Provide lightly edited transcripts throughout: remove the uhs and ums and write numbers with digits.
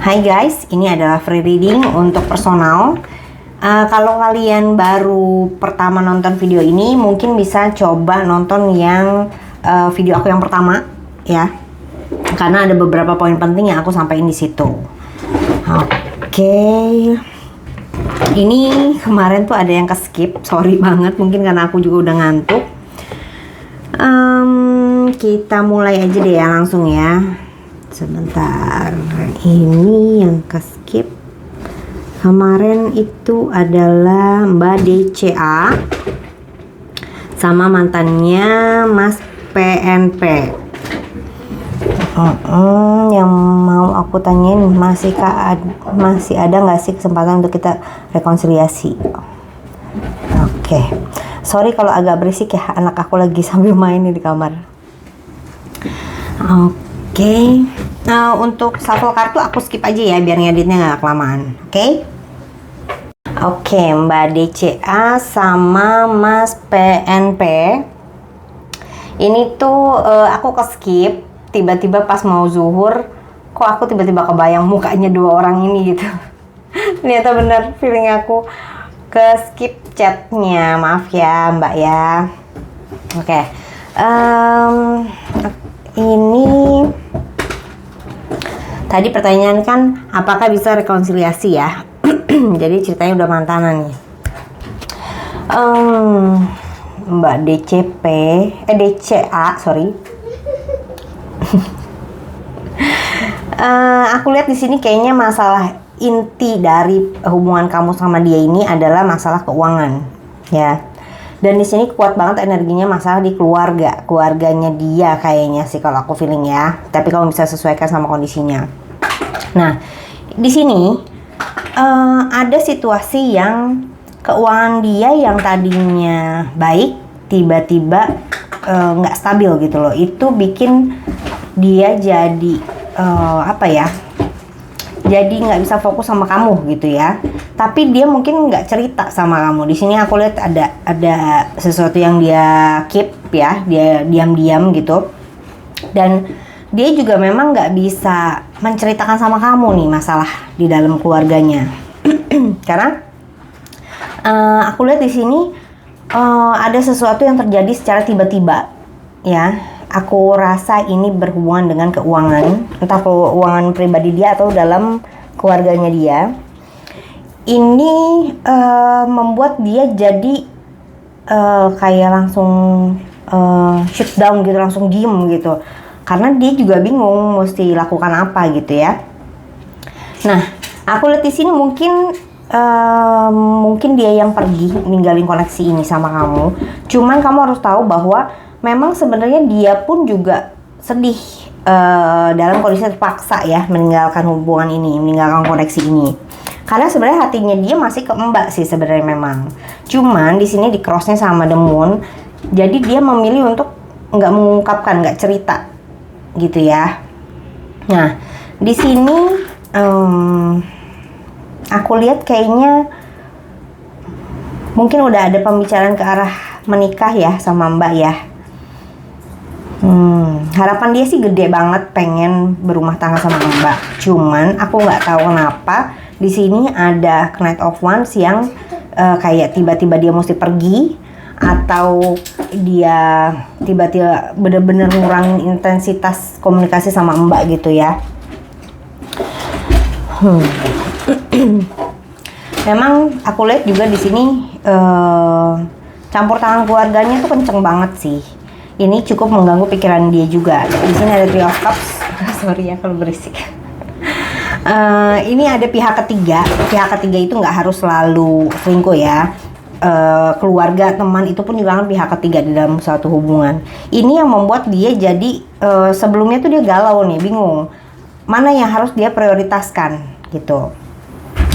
Hai guys, ini adalah free reading untuk personal. Kalau kalian baru pertama nonton video ini, mungkin bisa coba nonton yang video aku yang pertama, ya. Karena ada beberapa poin penting yang aku sampaikan di situ. Oke. Ini kemarin tuh ada yang ke-skip, sorry banget, mungkin karena aku juga udah ngantuk. Kita mulai aja deh ya, langsung ya. Sebentar, ini yang ke-skip kemarin itu adalah Mbak DCA sama mantannya Mas PNP. Yang mau aku tanyain, masih ada nggak sih kesempatan untuk kita rekonsiliasi? Oke. Sorry kalau agak berisik ya, anak aku lagi sambil main nih di kamar. Oke. Nah, untuk shuffle kartu aku skip aja ya biar ngeditnya nggak kelamaan. Oke, Mbak DCA sama Mas PNP. Ini tuh aku ke-skip tiba-tiba pas mau zuhur, kok aku tiba-tiba kebayang mukanya dua orang ini gitu. Ternyata bener feeling aku, ke-skip chatnya, maaf ya Mbak ya. Oke. Ini tadi pertanyaan kan apakah bisa rekonsiliasi ya. Jadi ceritanya udah mantanan nih. Mbak DCA sorry. Aku lihat di sini kayaknya masalah inti dari hubungan kamu sama dia ini adalah masalah keuangan, ya. Dan di sini kuat banget energinya masalah di keluarganya dia kayaknya sih kalau aku feeling ya. Tapi kamu bisa sesuaikan sama kondisinya. Nah, di sini ada situasi yang keuangan dia yang tadinya baik tiba-tiba nggak stabil gitu loh. Itu bikin dia jadi jadi nggak bisa fokus sama kamu gitu ya. Tapi dia mungkin nggak cerita sama kamu. Di sini aku lihat ada sesuatu yang dia keep ya, dia diam-diam gitu. Dan dia juga memang nggak bisa menceritakan sama kamu nih masalah di dalam keluarganya. Karena aku lihat di sini ada sesuatu yang terjadi secara tiba-tiba ya. Aku rasa ini berhubungan dengan keuangan, entah keuangan pribadi dia atau dalam keluarganya dia. Ini membuat dia jadi kayak langsung shut down gitu, langsung diem gitu. Karena dia juga bingung mesti lakukan apa gitu ya. Nah, aku lihat di sini mungkin dia yang pergi ninggalin koneksi ini sama kamu. Cuman kamu harus tahu bahwa memang sebenarnya dia pun juga sedih dalam kondisi terpaksa ya meninggalkan hubungan ini, meninggalkan koneksi ini. Karena sebenarnya hatinya dia masih ke Mbak sih sebenarnya memang. Cuman di sini di crossnya sama The Moon, jadi dia memilih untuk nggak mengungkapkan, nggak cerita gitu ya. Nah di sini aku lihat kayaknya mungkin udah ada pembicaraan ke arah menikah ya sama Mbak ya. Harapan dia sih gede banget pengen berumah tangga sama Mbak. Cuman aku nggak tahu kenapa di sini ada Knight of Wands yang kayak tiba-tiba dia mesti pergi atau dia tiba-tiba bener-bener ngurangin intensitas komunikasi sama Mbak gitu ya. Memang aku lihat juga di sini campur tangan keluarganya tuh kenceng banget sih. Ini cukup mengganggu pikiran dia juga. Di sini ada Three of Cups. Sorry ya kalau berisik. Ini ada pihak ketiga. Pihak ketiga itu nggak harus selalu selingkuh ya. Keluarga, teman itu pun juga kan pihak ketiga di dalam suatu hubungan. Ini yang membuat dia jadi sebelumnya tuh dia galau nih, bingung mana yang harus dia prioritaskan gitu.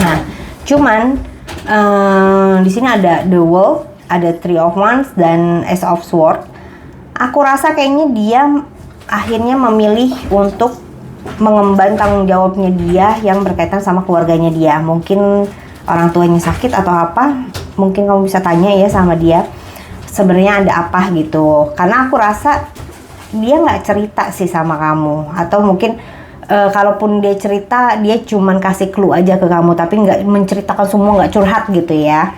Nah, cuman di sini ada The Wolf, ada Three of Wands dan Ace of Swords. Aku rasa kayaknya dia akhirnya memilih untuk mengemban tanggung jawabnya dia yang berkaitan sama keluarganya dia. Mungkin orang tuanya sakit atau apa, mungkin kamu bisa tanya ya sama dia sebenarnya ada apa gitu. Karena aku rasa dia nggak cerita sih sama kamu, atau mungkin kalaupun dia cerita, dia cuman kasih clue aja ke kamu, tapi nggak menceritakan semua, nggak curhat gitu ya.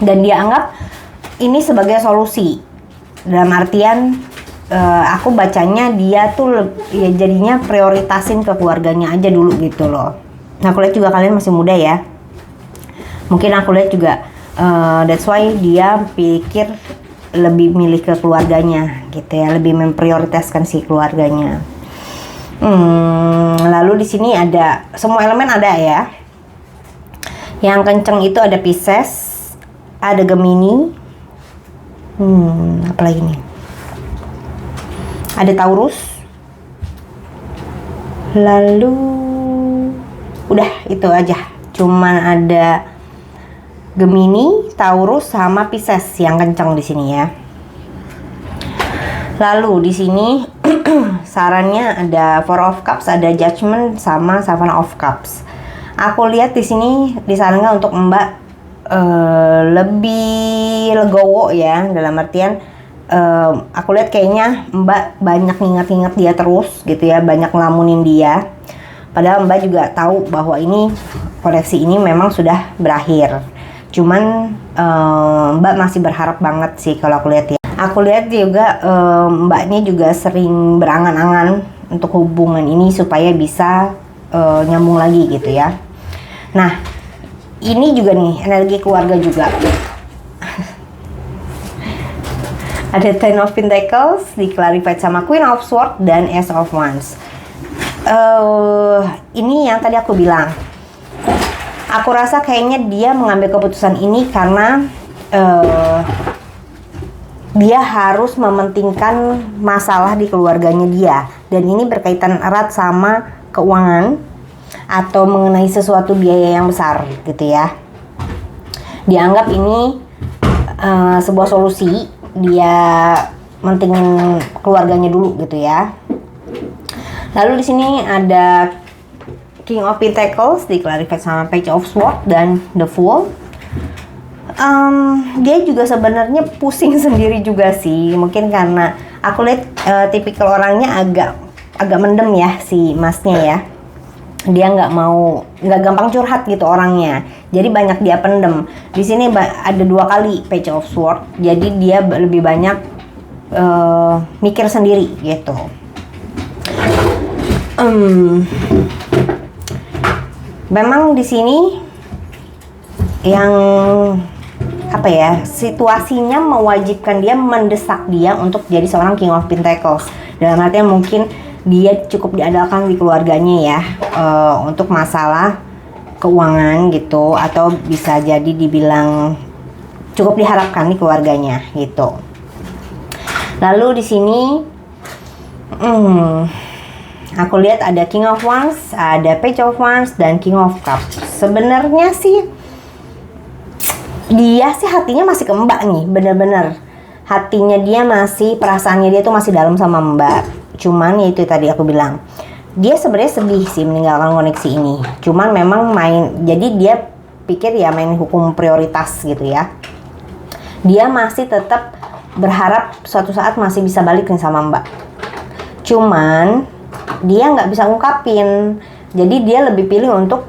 Dan dia anggap ini sebagai solusi. Dalam artian aku bacanya dia tuh ya jadinya prioritasin ke keluarganya aja dulu gitu loh. Nah, aku lihat juga kalian masih muda ya. Mungkin aku lihat juga that's why dia pikir lebih milih ke keluarganya gitu ya, lebih memprioritaskan si keluarganya. Lalu di sini ada semua elemen ada ya. Yang kenceng itu ada Pisces, ada Gemini, apa lagi nih? Ada Taurus. Lalu udah itu aja. Cuman ada Gemini, Taurus sama Pisces yang kencang di sini ya. Lalu di sini sarannya ada Four of Cups, ada Judgment sama Seven of Cups. Aku lihat di sini disarankan untuk Mbak lebih legowo ya, dalam artian aku lihat kayaknya Mbak banyak nginget-nginget dia terus gitu ya, banyak ngelamunin dia. Padahal Mbak juga tahu bahwa ini koneksi ini memang sudah berakhir. Cuman Mbak masih berharap banget sih kalau aku lihat ya. Aku lihat juga Mbaknya juga sering berangan-angan untuk hubungan ini supaya bisa nyambung lagi gitu ya. Nah, ini juga nih energi keluarga juga. Ada Ten of Pentacles di-clarified sama Queen of Swords dan Ace of Wands. Ini yang tadi aku bilang. Aku rasa kayaknya dia mengambil keputusan ini karena dia harus mementingkan masalah di keluarganya dia. Dan ini berkaitan erat sama keuangan atau mengenai sesuatu biaya yang besar gitu ya. Dianggap ini sebuah solusi, dia mentingin keluarganya dulu gitu ya. Lalu di sini ada King of Pentacles di-clarified sama Page of Swords dan The Fool. Dia juga sebenarnya pusing sendiri juga sih. Mungkin karena aku lihat tipikal orangnya agak mendem ya si masnya ya. Dia nggak gampang curhat gitu orangnya. Jadi banyak dia pendem. Di sini ada 2 kali Page of Swords. Jadi dia lebih banyak mikir sendiri gitu. Memang di sini yang apa ya, situasinya mewajibkan dia, mendesak dia untuk jadi seorang King of Pentacles. Dalam artian mungkin dia cukup diandalkan di keluarganya ya, untuk masalah keuangan gitu, atau bisa jadi dibilang cukup diharapkan di keluarganya gitu. Lalu di sini aku lihat ada King of Wands, ada Page of Wands, dan King of Cups. Sebenarnya sih dia sih hatinya masih ke Mbak nih, bener-bener hatinya dia masih, perasaannya dia tuh masih dalam sama Mbak. Cuman ya itu tadi aku bilang, dia sebenarnya sedih sih meninggalkan koneksi ini. Cuman memang jadi dia pikir ya main hukum prioritas gitu ya. Dia masih tetap berharap suatu saat masih bisa balik nih sama Mbak. Cuman dia nggak bisa ungkapin, jadi dia lebih pilih untuk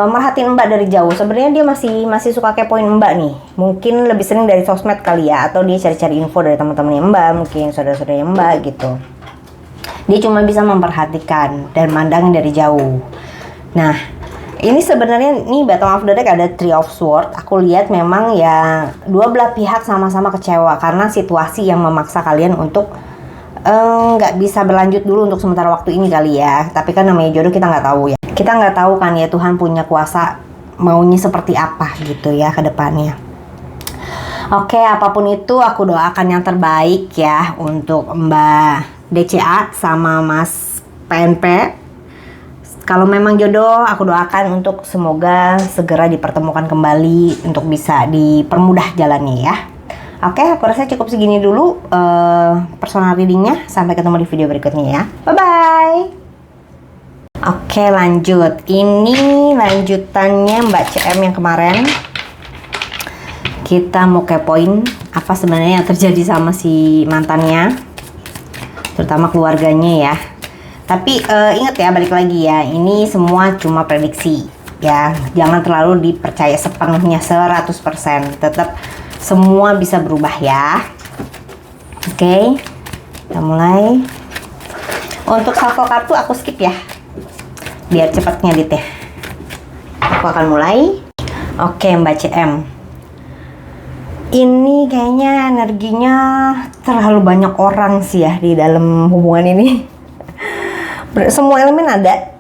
merhatiin Mbak dari jauh. Sebenarnya dia masih suka kepoin Mbak nih, mungkin lebih sering dari sosmed kali ya, atau dia cari-cari info dari teman-temannya Mbak, mungkin saudara-saudaranya Mbak gitu. Dia cuma bisa memperhatikan dan mandangin dari jauh. Nah, ini sebenarnya nih Battle of the Deck ada Three of Swords. Aku lihat memang ya dua belah pihak sama-sama kecewa karena situasi yang memaksa kalian untuk nggak bisa berlanjut dulu untuk sementara waktu ini kali ya. Tapi kan namanya jodoh, kita nggak tahu ya. Kita nggak tahu kan ya, Tuhan punya kuasa maunya seperti apa gitu ya ke depannya. Oke, apapun itu aku doakan yang terbaik ya untuk Mbak DCA sama Mas PNP. Kalau memang jodoh, aku doakan untuk semoga segera dipertemukan kembali untuk bisa dipermudah jalannya ya. Oke, aku rasa cukup segini dulu personal readingnya. Sampai ketemu di video berikutnya ya. Bye-bye. Oke, lanjut. Ini lanjutannya Mbak CM yang kemarin. Kita mau kepoin apa sebenarnya yang terjadi sama si mantannya, terutama keluarganya ya. Tapi ingat ya, balik lagi ya, ini semua cuma prediksi ya. Jangan terlalu dipercaya sepenuhnya 100%. Tetap semua bisa berubah ya. Oke, kita mulai. Untuk shuffle kartu aku skip ya, biar cepat ngedit ya. Aku akan mulai. Oke, Mbak CM. Ini kayaknya energinya terlalu banyak orang sih ya di dalam hubungan ini. Semua elemen ada.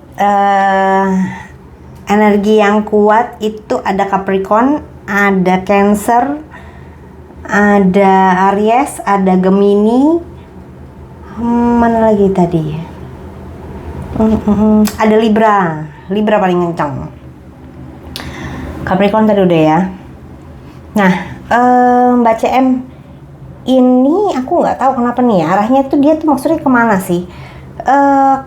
Energi yang kuat itu ada Capricorn, ada Cancer, ada Aries, ada Gemini. Mana lagi tadi? Ada Libra. Libra paling kencang. Capricorn tadi udah ya. Nah, Mbak CM, ini aku nggak tahu kenapa nih ya, arahnya tuh dia tuh maksudnya kemana sih?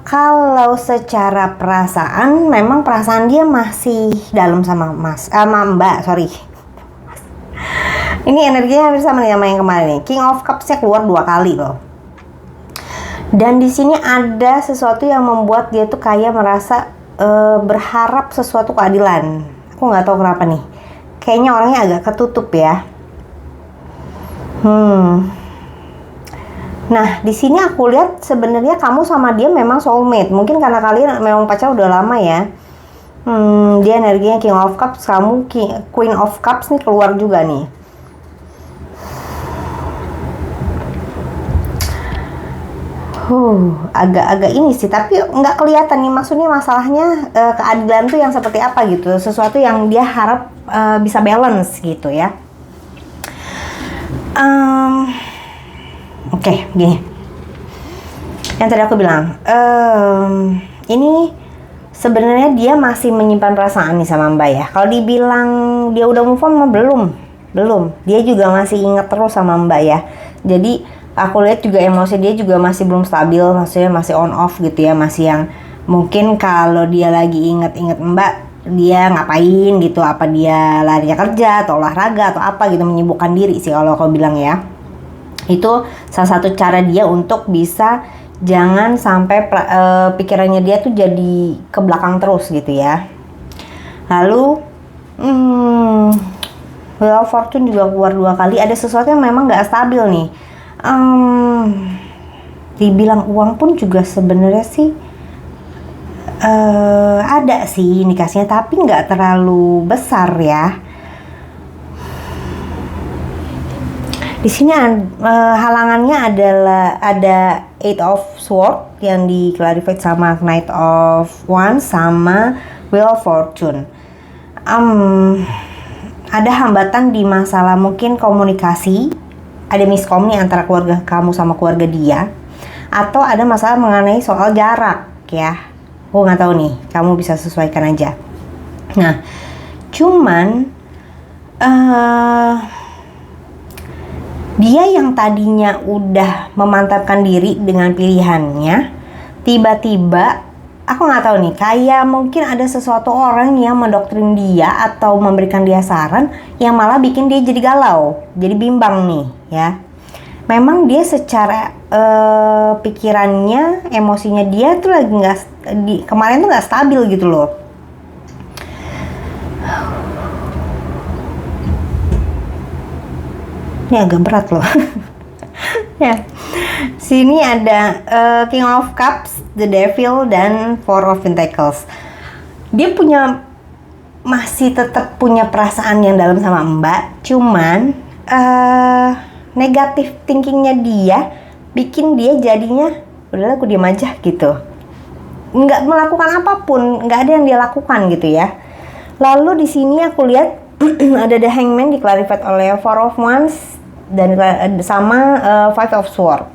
Kalau secara perasaan, memang perasaan dia masih dalam sama Mbak, sorry. Ini energinya hampir sama nih sama yang kemarin nih. King of Cups-nya keluar 2 kali loh. Dan di sini ada sesuatu yang membuat dia tuh kayak merasa berharap sesuatu keadilan. Aku nggak tahu kenapa nih. Kayaknya orangnya agak ketutup ya. Nah, di sini aku lihat sebenarnya kamu sama dia memang soulmate. Mungkin karena kalian memang pacar udah lama ya. Dia energinya King of Cups, kamu Queen of Cups nih keluar juga nih. Agak-agak ini sih, tapi nggak kelihatan nih maksudnya masalahnya keadilan tuh yang seperti apa gitu. Sesuatu yang dia harap bisa balance gitu ya. Oke, gini. Yang tadi aku bilang, ini sebenarnya dia masih menyimpan perasaan nih sama Mbak ya. Kalau dibilang dia udah move on, belum. Dia juga masih ingat terus sama Mbak ya. Jadi aku lihat juga emosi dia juga masih belum stabil, maksudnya masih on off gitu ya, masih yang mungkin kalau dia lagi inget-inget Mbak, dia ngapain gitu, apa dia larinya kerja atau olahraga atau apa gitu, menyibukkan diri sih kalau aku bilang ya. Itu salah satu cara dia untuk bisa jangan sampai pikirannya dia tuh jadi ke belakang terus gitu ya. Lalu Wheel of Fortune juga keluar 2 kali. Ada sesuatu yang memang gak stabil nih. Dibilang uang pun juga sebenarnya sih ada sih indikasinya, tapi nggak terlalu besar ya. Di sini halangannya adalah ada Eight of Swords yang di-clarify sama Knight of Wands sama Wheel of Fortune. Ada hambatan di masalah mungkin komunikasi, ada miskom nih antara keluarga kamu sama keluarga dia, atau ada masalah mengenai soal jarak ya. Aku nggak tahu nih, kamu bisa sesuaikan aja. Nah, cuman dia yang tadinya udah memantapkan diri dengan pilihannya, tiba-tiba aku nggak tahu nih, kayak mungkin ada sesuatu orang yang mendoktrin dia atau memberikan dia saran yang malah bikin dia jadi galau, jadi bimbang nih ya. Memang dia secara pikirannya, emosinya dia tuh lagi kemarin tuh nggak stabil gitu loh. Ini agak berat loh. Ya. Sini ada King of Cups, The Devil, dan Four of Pentacles. Dia masih tetap punya perasaan yang dalam sama Mbak, cuman negatif thinkingnya dia bikin dia jadinya udahlah aku diam aja gitu, nggak melakukan apapun, nggak ada yang dia lakukan gitu ya. Lalu di sini aku lihat ada The Hangman di-clarified oleh Four of Wands dan sama Five of Swords.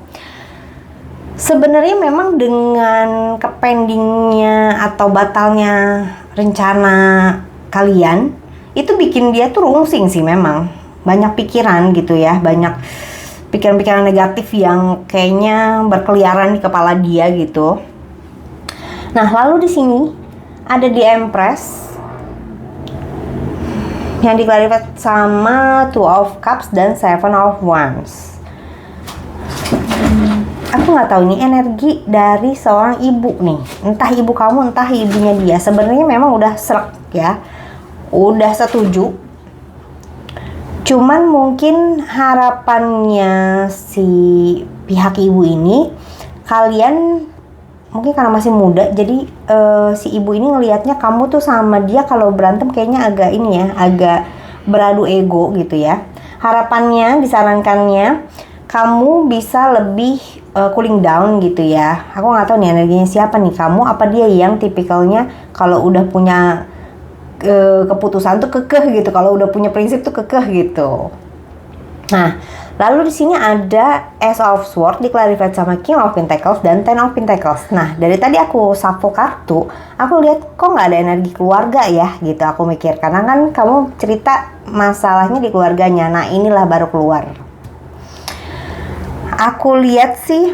Sebenarnya memang dengan kependingnya atau batalnya rencana kalian itu bikin dia tuh rungsing sih, memang banyak pikiran gitu ya, banyak pikiran-pikiran negatif yang kayaknya berkeliaran di kepala dia gitu. Nah, lalu di sini ada di Empress yang di-clarified sama Two of Cups dan Seven of Wands. aku nggak tahu nih energi dari seorang ibu nih, entah ibu kamu entah ibunya dia. Sebenarnya memang udah srek ya, udah setuju, cuman mungkin harapannya si pihak ibu ini, kalian mungkin karena masih muda, jadi si ibu ini ngelihatnya kamu tuh sama dia kalau berantem kayaknya agak ini ya, agak beradu ego gitu ya. Harapannya, disarankannya kamu bisa lebih cooling down gitu ya. Aku nggak tahu nih energinya siapa nih, kamu apa dia yang tipikalnya kalau udah punya keputusan tuh kekeh gitu, kalau udah punya prinsip tuh kekeh gitu. Nah, lalu di sini ada Ace of Swords di-clarified sama King of Pentacles dan Ten of Pentacles. Nah, dari tadi aku shuffle kartu, aku lihat kok nggak ada energi keluarga ya gitu. Aku mikir, karena kan kamu cerita masalahnya di keluarganya. Nah, inilah baru keluar. Aku lihat sih,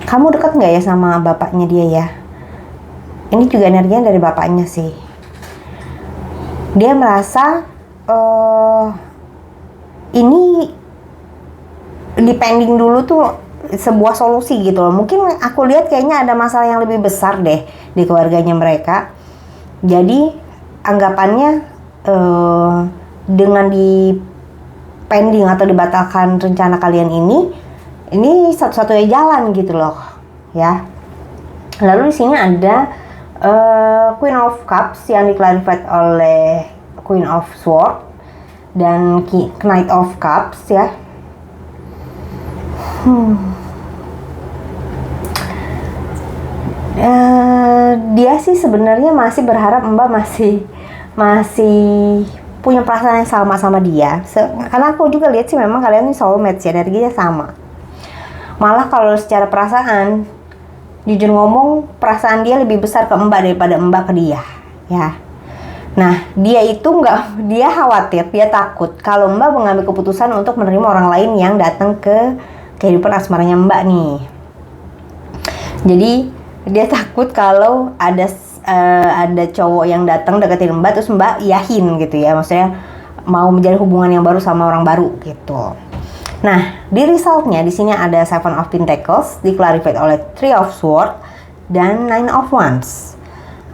kamu dekat nggak ya sama bapaknya dia ya? Ini juga energinya dari bapaknya sih. Dia merasa ini dipending dulu tuh sebuah solusi gitu loh. Mungkin aku lihat kayaknya ada masalah yang lebih besar deh di keluarganya mereka. Jadi anggapannya dengan di pending atau dibatalkan rencana kalian ini satu-satunya jalan gitu loh ya. Lalu di sini ada Queen of Cups yang di-clarified oleh Queen of Swords dan Knight of Cups ya. Dia sih sebenarnya masih berharap Mbak masih punya perasaan yang sama dia. Karena aku juga lihat sih memang kalian ini soulmate ya, energinya sama. Malah kalau secara perasaan, jujur ngomong, perasaan dia lebih besar ke Mbak daripada Mbak ke dia ya. Nah, dia khawatir, dia takut kalau Mbak mengambil keputusan untuk menerima orang lain yang datang ke kehidupan asmaranya Mbak nih. Jadi dia takut kalau ada cowok yang datang deketin Mbak terus Mbak yahin gitu ya, maksudnya mau menjalin hubungan yang baru sama orang baru gitu. Nah, di resultnya di sini ada Seven of Pentacles di-clarified oleh Three of Swords dan Nine of Wands.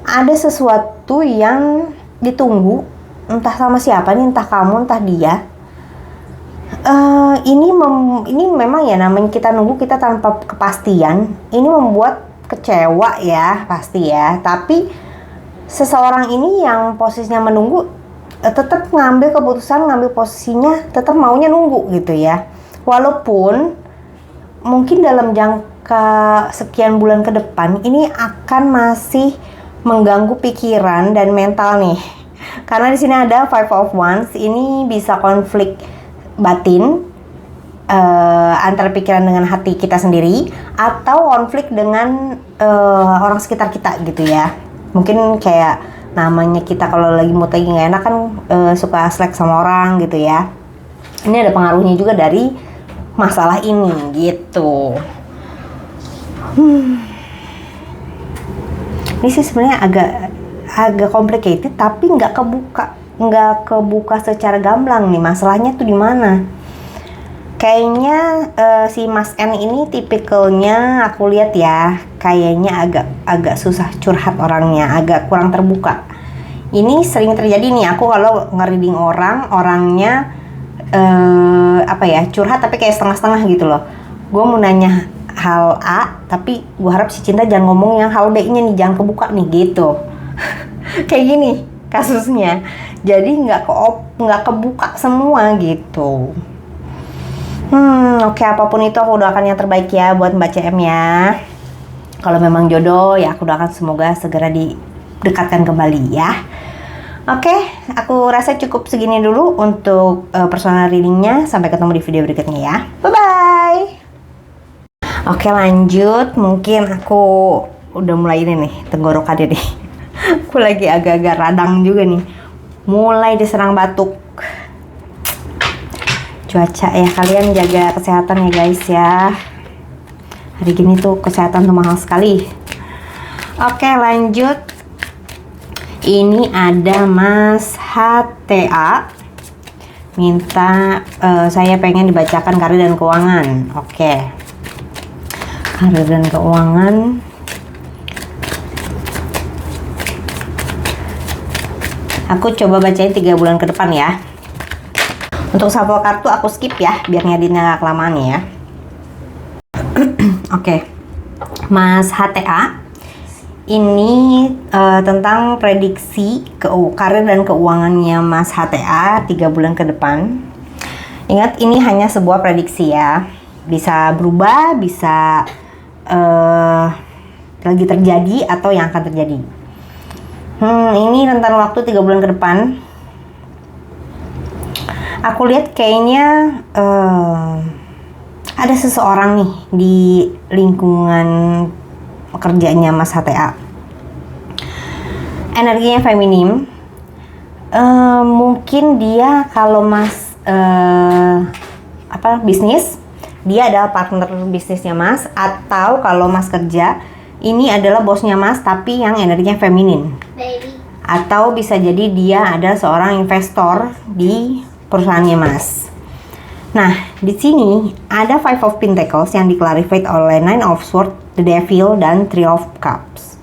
Ada sesuatu yang ditunggu, entah sama siapa nih, entah kamu entah dia. Ini memang ya namanya kita nunggu, kita tanpa kepastian. Ini membuat kecewa ya pasti ya. Tapi seseorang ini yang posisinya menunggu tetap ngambil keputusan, ngambil posisinya, tetap maunya nunggu gitu ya. Walaupun mungkin dalam jangka sekian bulan ke depan ini akan masih mengganggu pikiran dan mental nih. Karena di sini ada Five of Wands, ini bisa konflik batin antara pikiran dengan hati kita sendiri atau konflik dengan orang sekitar kita gitu ya. Mungkin kayak namanya kita kalau lagi mood lagi nggak enak kan suka slack sama orang gitu ya. Ini ada pengaruhnya juga dari masalah ini gitu. Ini sih sebenarnya agak complicated tapi nggak kebuka secara gamblang nih masalahnya tuh di mana. Kayaknya si Mas N ini tipikalnya aku lihat ya, kayaknya agak susah curhat orangnya, agak kurang terbuka. Ini sering terjadi nih aku kalau nge-reading orangnya curhat tapi kayak setengah-setengah gitu loh. Gue mau nanya hal A tapi gue harap si Cinta jangan ngomong yang hal B-nya nih, jangan kebuka nih gitu. Kayak gini kasusnya. Jadi nggak kebuka semua gitu. Oke, apapun itu aku doakan yang terbaik ya buat Mbak CM ya. Kalau memang jodoh ya aku doakan semoga segera didekatkan kembali ya. Oke, aku rasa cukup segini dulu untuk personal readingnya. Sampai ketemu di video berikutnya ya. Bye-bye. Oke, lanjut. Mungkin aku udah mulai ini nih tenggorokannya nih. Aku lagi agak-agak radang juga nih. Mulai diserang batuk. Cuaca ya, kalian jaga kesehatan ya guys ya. Hari gini tuh kesehatan tuh mahal sekali. Oke, lanjut. Ini ada Mas HTA minta saya pengen dibacakan karir dan keuangan. Oke. Karir dan keuangan. Aku coba bacain 3 bulan ke depan ya. Untuk shuffle kartu aku skip ya, biar ngeditnya gak kelamaan ya. Oke. Mas HTA, ini tentang prediksi karir dan keuangannya Mas HTA 3 bulan ke depan. Ingat, ini hanya sebuah prediksi ya. Bisa berubah, bisa lagi terjadi atau yang akan terjadi. Ini rentan waktu 3 bulan ke depan. Aku lihat kayaknya ada seseorang nih di lingkungan kerjanya Mas HTA. Energinya feminim. Mungkin dia kalau Mas bisnis, dia adalah partner bisnisnya Mas, atau kalau Mas kerja, ini adalah bosnya Mas tapi yang energinya feminin. Atau bisa jadi dia ada seorang investor di perusahaannya Mas. Nah, di sini ada Five of Pentacles yang diclarified oleh Nine of Swords, The Devil, dan Three of Cups.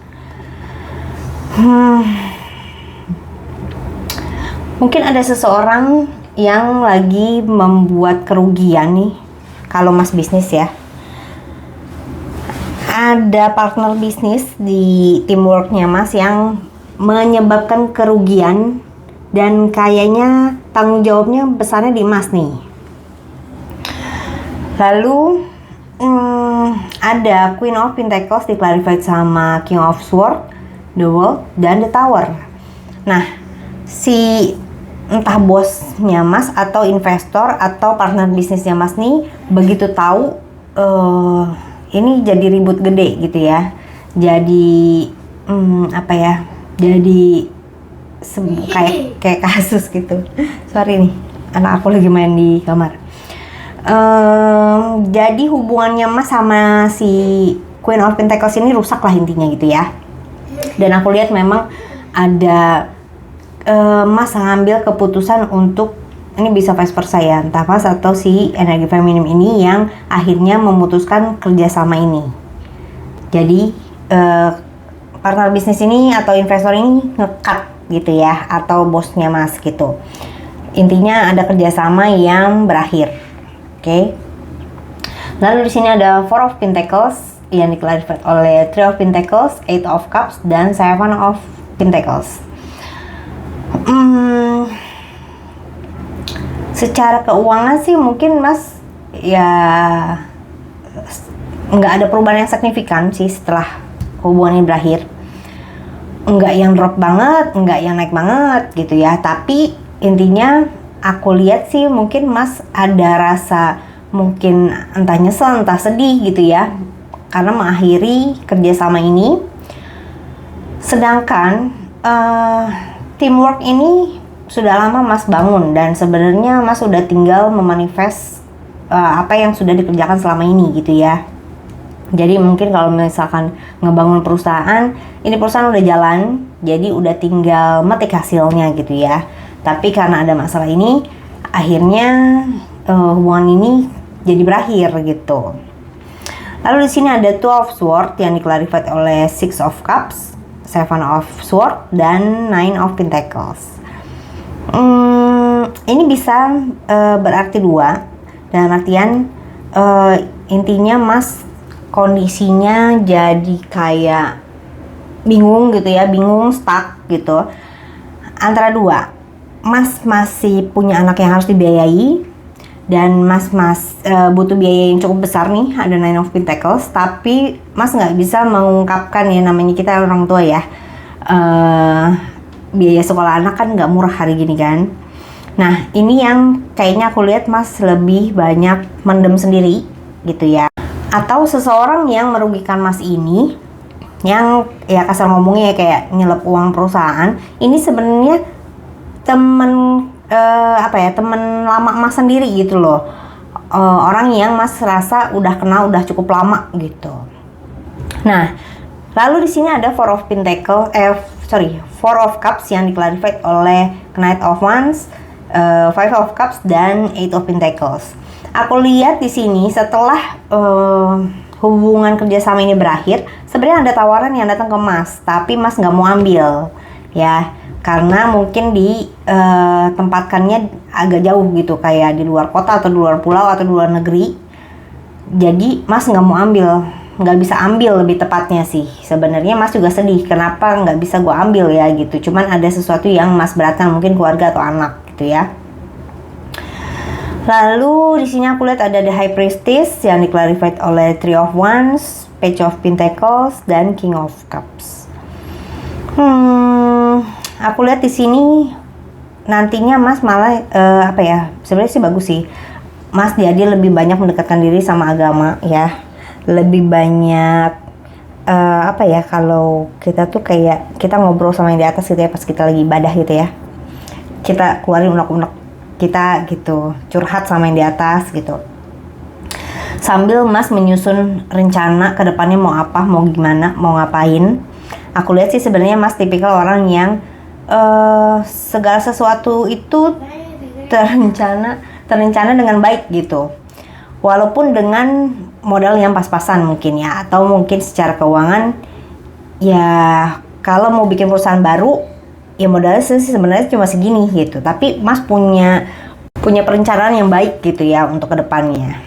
Mungkin ada seseorang yang lagi membuat kerugian nih, kalau Mas bisnis ya. Ada partner bisnis di teamworknya Mas yang menyebabkan kerugian, dan kayaknya tanggung jawabnya besarnya di Mas nih. Lalu ada Queen of Pentacles diclarified sama King of Swords, The World, dan The Tower. Nah, si entah bosnya Mas atau investor atau partner bisnisnya Mas nih begitu tahu ini jadi ribut gede gitu ya. Jadi jadi kayak kasus gitu. Sorry nih, anak aku lagi main di kamar. Jadi hubungannya Mas sama si Queen of Pentacles ini rusak lah intinya gitu ya. Dan aku lihat memang ada Mas ngambil keputusan untuk, ini bisa vice versa ya, entah Mas atau si energi feminim ini yang akhirnya memutuskan kerjasama ini. Jadi partner bisnis ini atau investor ini nge-cut gitu ya, atau bosnya Mas gitu. Intinya ada kerjasama yang berakhir. Oke. Lalu di sini ada Four of Pentacles yang diclarified oleh Three of Pentacles, Eight of Cups, dan Seven of Pentacles. Secara keuangan sih mungkin Mas ya nggak ada perubahan yang signifikan sih setelah hubungan ini berakhir. Nggak yang drop banget, nggak yang naik banget gitu ya. Tapi intinya aku lihat sih mungkin Mas ada rasa mungkin entah nyesel, entah sedih gitu ya, karena mengakhiri kerjasama ini. Sedangkan teamwork ini sudah lama Mas bangun, dan sebenarnya Mas sudah tinggal memanifest apa yang sudah dikerjakan selama ini gitu ya. Jadi mungkin kalau misalkan ngebangun perusahaan, ini perusahaan udah jalan, jadi udah tinggal metik hasilnya gitu ya. Tapi karena ada masalah ini, akhirnya hubungan ini jadi berakhir gitu. Lalu di sini ada Two of Swords yang diclarified oleh Six of Cups, Seven of Swords, dan Nine of Pentacles. Ini bisa berarti dua, dalam artian intinya Mas kondisinya jadi kayak bingung gitu ya, bingung, stuck gitu antara dua. Mas masih punya anak yang harus dibiayai, dan Mas butuh biaya yang cukup besar nih, ada Nine of Pentacles, tapi Mas nggak bisa mengungkapkan, ya namanya kita orang tua ya, biaya sekolah anak kan nggak murah hari gini kan. Nah, ini yang kayaknya aku lihat Mas lebih banyak mendem sendiri gitu ya. Atau seseorang yang merugikan Mas ini, yang ya kasar ngomongnya ya kayak nyelep uang perusahaan, ini sebenarnya temen lama Mas sendiri gitu loh. Orang yang Mas rasa udah kenal udah cukup lama gitu. Nah, lalu di sini ada Four of Cups yang diclarified oleh Knight of Wands, Five of Cups dan Eight of Pentacles. Aku lihat di sini setelah hubungan kerjasama ini berakhir, sebenarnya ada tawaran yang datang ke Mas, tapi Mas nggak mau ambil, ya, karena mungkin tempatkannya agak jauh gitu, kayak di luar kota atau di luar pulau atau di luar negeri. Jadi Mas nggak mau ambil, nggak bisa ambil lebih tepatnya sih. Sebenarnya Mas juga sedih, kenapa nggak bisa gue ambil ya gitu. Cuman ada sesuatu yang Mas beratkan, mungkin keluarga atau anak gitu ya. Lalu di sini aku lihat ada The High Priestess yang diclarified oleh Three of Wands, Page of Pentacles, dan King of Cups. Aku lihat di sini nantinya Mas malah sebenarnya sih bagus sih. Mas jadi lebih banyak mendekatkan diri sama agama ya, lebih banyak kalau kita tuh kayak kita ngobrol sama yang di atas gitu ya, pas kita lagi ibadah gitu ya, kita keluarin unek-unek kita gitu, curhat sama yang di atas gitu, sambil Mas menyusun rencana ke depannya mau apa, mau gimana, mau ngapain. Aku lihat sih sebenarnya Mas tipikal orang yang segala sesuatu itu terencana dengan baik gitu, walaupun dengan modal yang pas-pasan mungkin ya, atau mungkin secara keuangan ya, kalau mau bikin perusahaan baru ya modalnya sih sebenarnya cuma segini gitu, tapi Mas punya perencanaan yang baik gitu ya untuk kedepannya.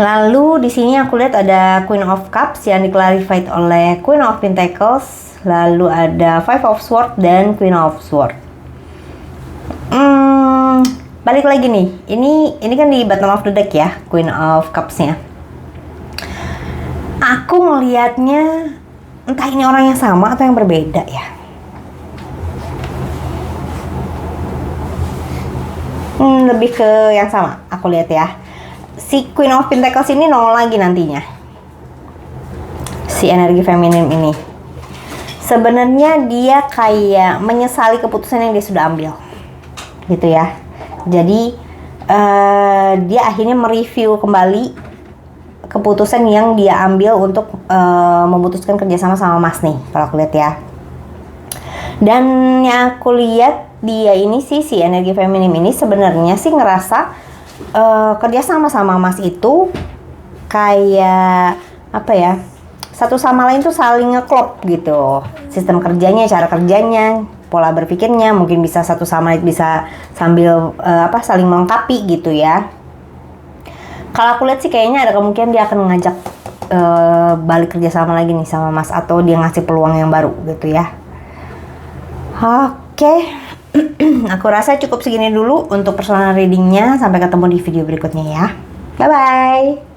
Lalu di sini aku lihat ada Queen of Cups yang diclarified oleh Queen of Pentacles, lalu ada Five of Swords dan Queen of Swords. Balik lagi nih, ini kan di bottom of the deck ya, Queen of Cups-nya. Aku ngelihatnya entah ini orang yang sama atau yang berbeda ya. Lebih ke yang sama, aku lihat ya. Si Queen of Pentacles ini nongol lagi nantinya. Si energi feminim ini. Sebenarnya dia kayak menyesali keputusan yang dia sudah ambil. Gitu ya. Jadi dia akhirnya mereview kembali keputusan yang dia ambil untuk memutuskan kerjasama sama Mas nih, kalau aku lihat ya. Dan yang aku lihat dia ini sih, si energi feminim ini sebenarnya sih ngerasa kerjasama sama Mas itu kayak satu sama lain tuh saling ngeklop gitu, sistem kerjanya, cara kerjanya, pola berpikirnya mungkin bisa satu sama lain, bisa sambil saling melengkapi gitu ya. Kalau aku lihat sih kayaknya ada kemungkinan dia akan ngajak balik kerjasama lagi nih sama Mas, atau dia ngasih peluang yang baru gitu ya. Oke. Aku rasa cukup segini dulu untuk personal readingnya. Sampai ketemu di video berikutnya ya. Bye-bye.